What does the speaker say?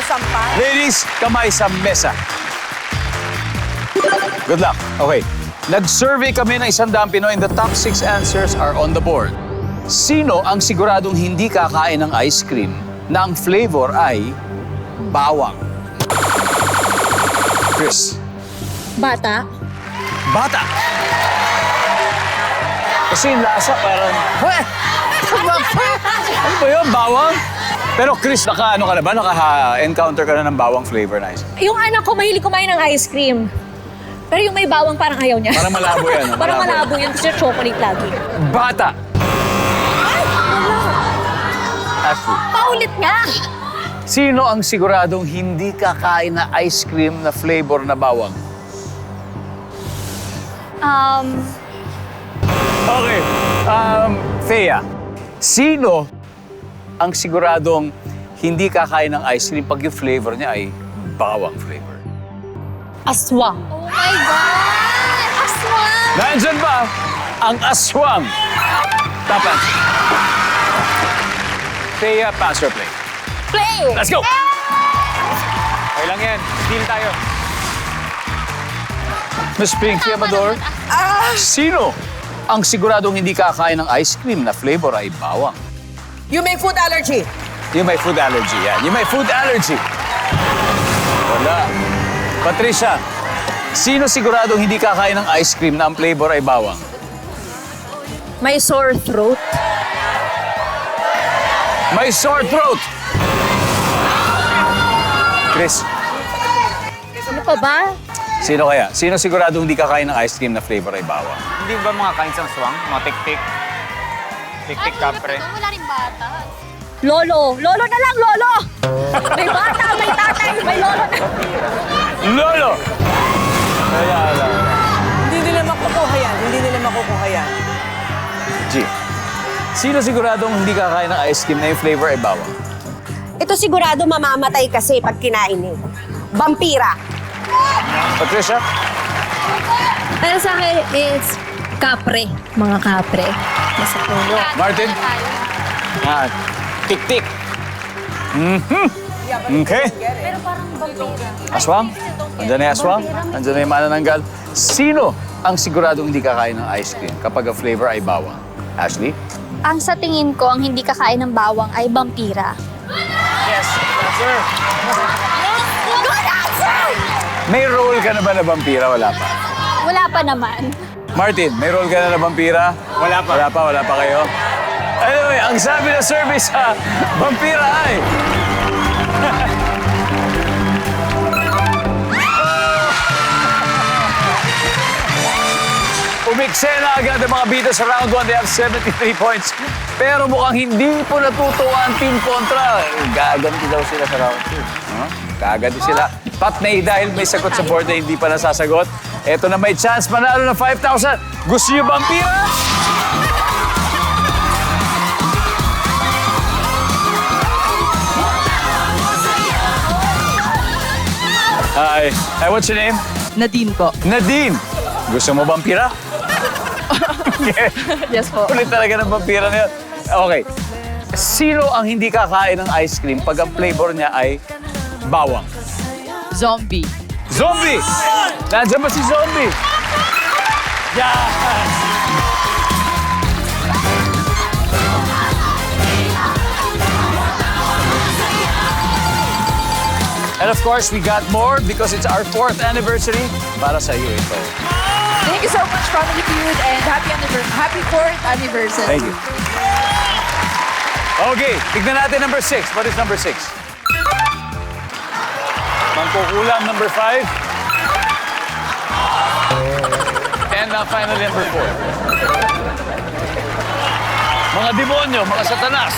sampal. Ladies, kamay sa mesa. Good luck. Okay. Nag-survey kami ng 100 Pinoy and the top 6 answers are on the board. Sino ang siguradong hindi kakain ng ice cream na ang flavor ay bawang? Chris. Bata. Bata. Kasi yung lasa parang... Ano ba yun? Bawang? Pero Chris, naka-ano ka na ba? Naka-encounter ka na ng bawang flavor na ice cream? Yung anak ko, mahilig kumain ng ice cream. Pero yung may bawang parang ayaw niya. Parang malabo yan. No? Parang malabo yun. Gusto niya chocolate lagi. Bata. Ashley. Paulit nga. Sino ang siguradong hindi kakain na ice cream na flavor na bawang? Okay. Thea. Sino ang siguradong hindi kakain ng ice cream pag yung flavor niya ay bawang flavor? Aswang. Oh my God! Aswang! Nandyan ba ang aswang? Top answer. Thea, pass or play? Play! Let's go! Okay lang yan. Deal tayo. Miss Pinky Amador, sino ang siguradong hindi kakain ng ice cream na flavor ay bawang? You may food allergy. Yung may food allergy, yan. Yung may food allergy. Wala. Patricia, sino siguradong hindi kakain ng ice cream na ang flavor ay bawang? May sore throat. May sore throat. Chris, Ano pa ba? sino kaya? Sino siguradong hindi kakain ng ice cream na flavor ay bawang? Hindi ba mga kain ng swang? Mga tik-tik? Tik-tik kapre? Wala rin bata. Lolo. Lolo na lang, lolo! May bata, may tatay, may lolo na. Lolo! Wala. Hindi nila makukuha yan. Hindi nila makukuha yan. G. Sino siguradong hindi kakain ng ice cream na yung flavor ay bawang? Ito sigurado mamamatay kasi pag kinain eh. Vampira. Patricia? Pero sa akin, it's kapre. Mga kapre. Nasa puno. Martin? Ah, tik-tik. Okay. Pero parang vampira. Aswang? Andiyan na yung aswang? Andiyan na yung manananggal. Sino ang siguradong hindi kakain ng ice cream kapag ang flavor ay bawang? Ashley? Ang sa tingin ko, ang hindi kakain ng bawang ay vampira. Yes, answer. Good answer! May role ka na ba na vampira? Wala pa. Wala pa naman. Martin, may role ka na na vampira? Wala pa. Wala pa kayo? Anyway, ang sabi ng survey sa vampira ay... Umiksena agad ang mga bida sa round 1. They have 73 points. Pero mukhang hindi po natutuwa ang team kontra. Gaganti daw sila sa round 2. Huh? Gaganti sila. Patnay dahil may sagot sa board na hindi pa nasasagot. Eto na may chance manalo ng 5,000. Gusto niyo vampira? Hi. Hi, what's your name? Nadine po. Nadine. Gusto mo vampira? Yes po. Kulit talaga ng vampira na yun. Okay. Sino ang hindi kakain ng ice cream pag ang flavor niya ay bawang? Zombie. Zombie! Nandiyan ba si Zombie? Yes! And of course, we got more because it's our 4th anniversary. Para sa iyo ito. Thank you so much, Family Feud, and happy 4th anniversary. Thank you. Okay, tignan natin number 6. What is number 6? Mangkukulam, number 5. And finally, number 4. Mga demonyo, mga satanas.